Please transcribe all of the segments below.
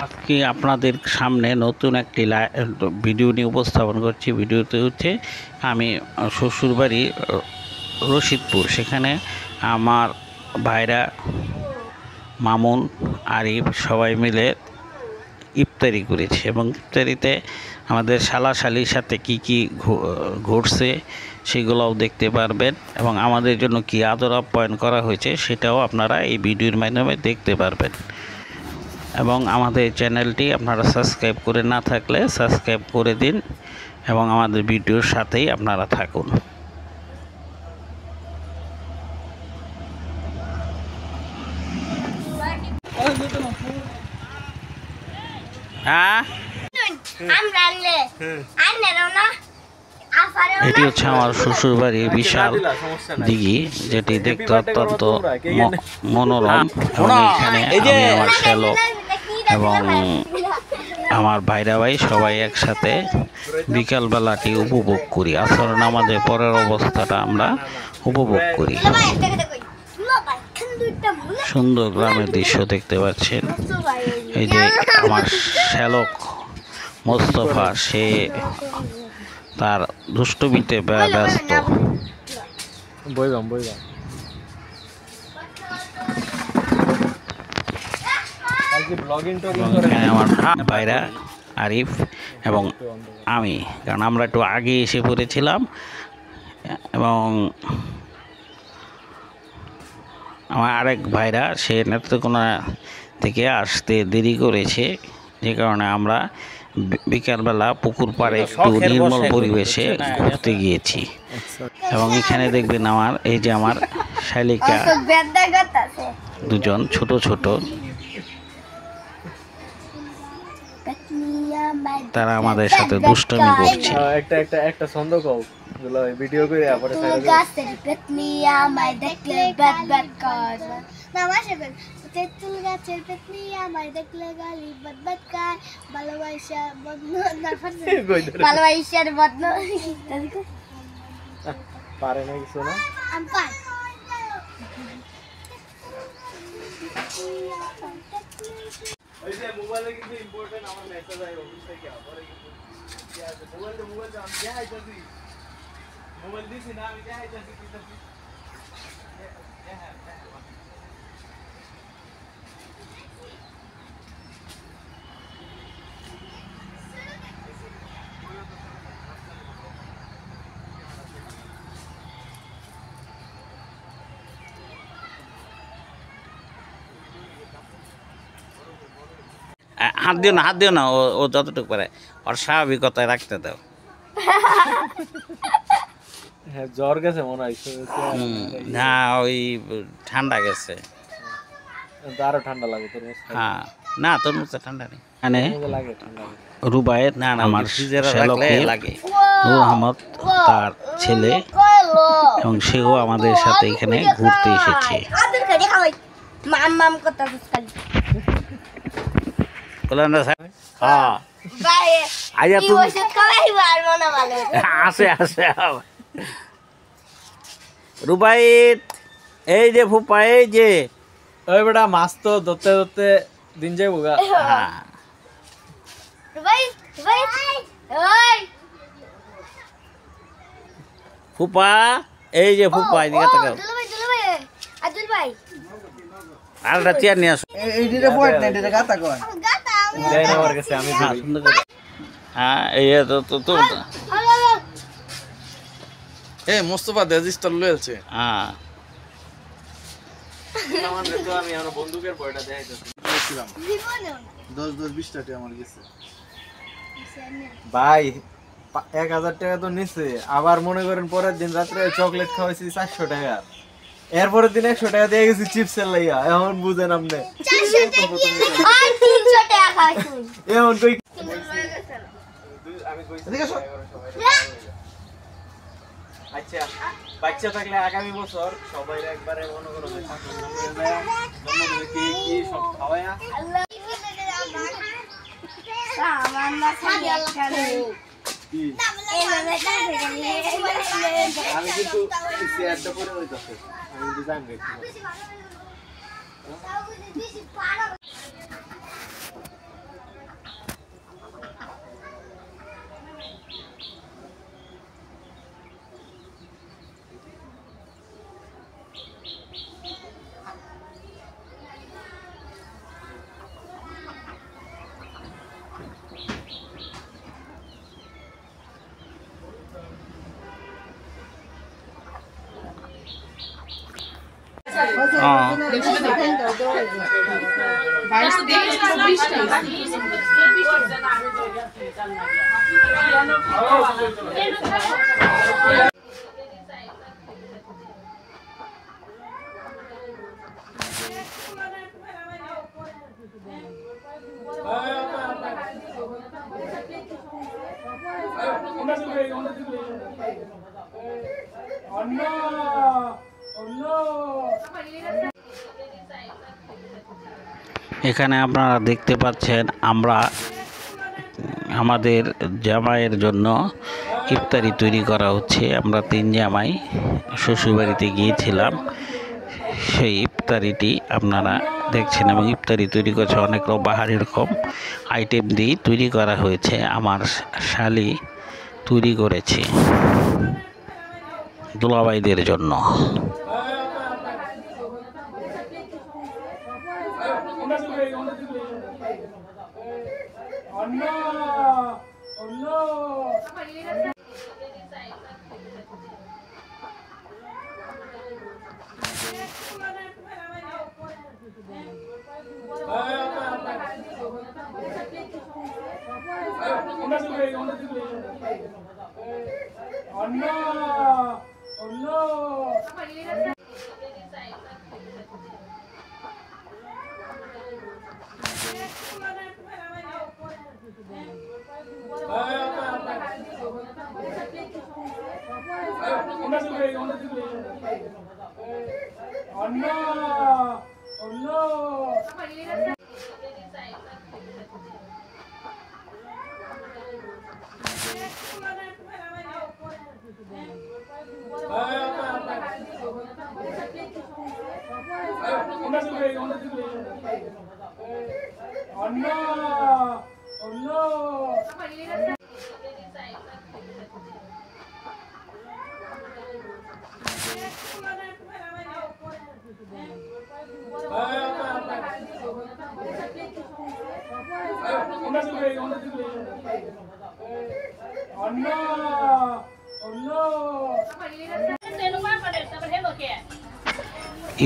আজকে আপনাদের সামনে নতুন একটি ভিডিও নিয়ে উপস্থাপন করছি। ভিডিওতে হচ্ছে আমি শ্বশুরবাড়ি রশিদপুর, সেখানে আমার ভাইরা মামুন, আরিফ সবাই মিলে ইফতারি করেছে এবং ইফতারিতে আমাদের শালাশালির সাথে কি ঘটছে সেগুলোও দেখতে পারবেন এবং আমাদের জন্য কি আদর আপ্যায়ন করা হয়েছে সেটাও আপনারা এই ভিডিওর মাধ্যমে দেখতে পারবেন। এবং আমাদের চ্যানেলটি আপনারা সাবস্ক্রাইব করে না থাকলে সাবস্ক্রাইব করে দিন এবং আমাদের ভিডিওর সাথেই আপনারা থাকুন। এটি হচ্ছে আমার শ্বশুর বাড়ির বিশাল দিঘি, যেটি দেখতে অত্যন্ত মনোরম এবং এখানে আমি, আমার শ্যালক এবং আমার ভাইরা ভাই সবাই একসাথে বিকালবেলাটি উপভোগ করি। আসলে আমাদের পরের অবস্থাটা আমরা উপভোগ করি। সুন্দর গ্রামের দৃশ্য দেখতে পাচ্ছেন। এই যে আমার শ্যালক মোস্তফা, সে তার দুষ্টমিতে ব্যস্ত। আমার ভাইরা আরিফ এবং আমি, কারণ আমরা একটু আগে এসে পড়েছিলাম এবং আমার আরেক ভাইরা সে নেত্রকোনা থেকে আসতে দেরি করেছে, যে কারণে আমরা বিকালবেলা পুকুর পাড়ে একটু নির্মল পরিবেশে ঘুরতে গিয়েছি। এবং এখানে দেখবেন আমার এই যে আমার শালিকা দুজন ছোট ছোট, তারা আমাদের সাথে দুষ্টামি করছে। একটা ছন্দ কও গুলো ভিডিও করে পরে সাইডে গাছের পেতনি আমায় দেখলে বাত বাত কর না মাসেবেন তেতুল গাছের পেতনি আমায় দেখলে গালি বাত বাত কর ভালোবাসা বদন না ফারছে ভালোবাসার বদন পারে না কিছু না আম পাই ওই যে মোবাইলে কিন্তু ইম্পর্টেন্ট আমার মেসেজ আই অফিস থেকে পরে কিন্তু কি আছে মোবাইল আমি যাই যাচ্ছি মোবাইল দিছি না আমি যাই যাচ্ছি কি করছি হাত দিও না, ও যতটুকু পারে ওর স্বাভাবিকতায় রাখতে দাও। হ্যাঁ জ্বর গেছে মনে হয় না, ওই ঠান্ডা গেছে, আরো ঠান্ডা লাগে তোর। হ্যাঁ না, তোর মুখে ঠান্ডা নেই, মানে লাগে ঠান্ডা রুবায়ের না আমার লাগে আহমদ তার ছেলে, এবং সেও আমাদের সাথে এখানে ঘুরতে এসেছে। রুবাইত এই যে ফুপা, এই যে ওই বেটা মাছ তো ধরতে ধরতে দিন যাইবো গা। ফুপা এই যে ফুপা, এদিকে তাকাও, আরেকটা চেয়ার নিয়ে আসো। হ্যাঁ এই তো মোস্তফা দেজিস্টার লয়েছে। হ্যাঁ আমি আমার বন্দুকের বয়টা দেখাইতেছিলাম 10-20 টাকা আমার গেছে ভাই, 1000 টাকা তো নিছে। আবার মনে করেন পরের দিন রাত্রে চকলেট খাওয়াইছি 400 টাকা, এরপরের দিন 100 টাকা দিয়ে গেছি চিপসের লাইয়া। এখন বুঝেন আপনি এখন কই আচ্ছা বাচ্চা থাকলে আগামী বছর সবাই একবারে মনে করো সব খাওয়ায়া আমি কিন্তু চেয়ারটা পরে হইতাছে, আমি কিন্তু জানি এখানে আপনারা দেখতে পাচ্ছেন আমরা আমাদের জামাইয়ের জন্য ইফতারি তৈরি করা হচ্ছে। আমরা 3 জামাই শ্বশুরবাড়িতে গিয়েছিলাম, সেই ইফতারিটি আপনারা দেখছেন এবং ইফতারি তৈরি করছে অনেক বাহারি রকম আইটেম দিয়ে তৈরি করা হয়েছে। আমার শালি তৈরি করেছে দুলাভাইদের জন্য।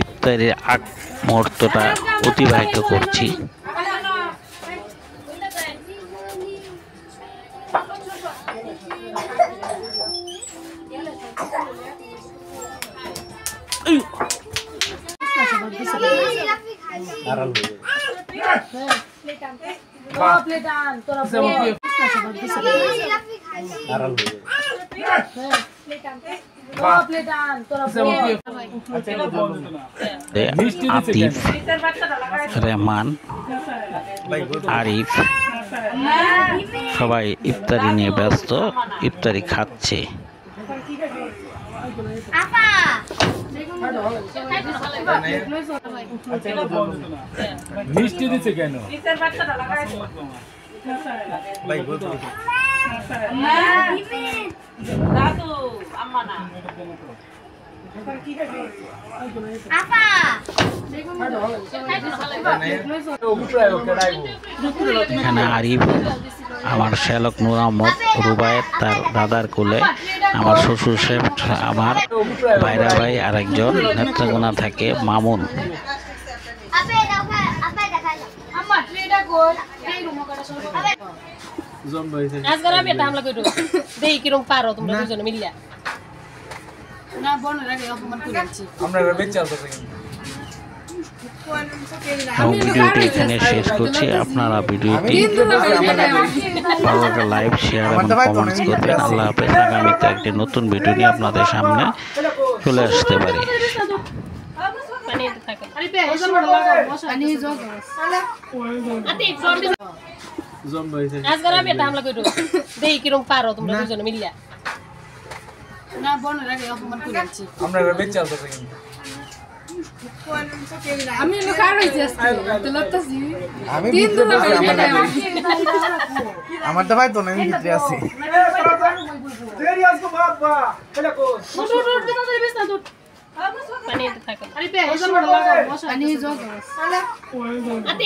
ইফতারের আগ মুহূর্তটা অতিবাহিত করছি। আতিফ, রেহমান, আরিফ সবাই ইফতারি নিয়ে ব্যস্ত, ইফতারি খাচ্ছে। মিষ্টি দিচ্ছে কেন? এখানে আরিফ, আমার শ্যালক নূর আহমদ, রুবায়েত তার দাদার কোলে, আমার শ্বশুর সাহেব, আমার ভাইরা ভাই, আরেকজন নেত্রকোনা থাকে মামুন। আজকাল আমি এটা হামলা করো দেখি কিরকম পারো তোমরা দুজনে মিলিয়া না বোনের আগে অপমান করেছি আমরা বেঁচে আছি এবং ভিডিওটি এখানে শেষ করছি। আপনারা ভিডিওটি ভালো লাগলে লাইক, শেয়ার এবং কমেন্টস করবেন। আল্লাহ হাফেজ। আগামীতে একটি নতুন ভিডিও নিয়ে আপনাদের সামনে চলে আসতে পারি। আজকাল আমি এটা হামলা করো দেখি কিরকম পারো তোমরা দুজনে মিলিয়া না বোনের আগে অপমান করেছি আমরা বেঁচে আছি আমি লোক আর হইছে আজকে লাগতাছি আমি আমার তো ভাই তো আমি ভিতরে আছি দেরি আজকে বাবা এটা কো পানি থাকে আরে বে ওজন লাগা বসা পানি জগ আতে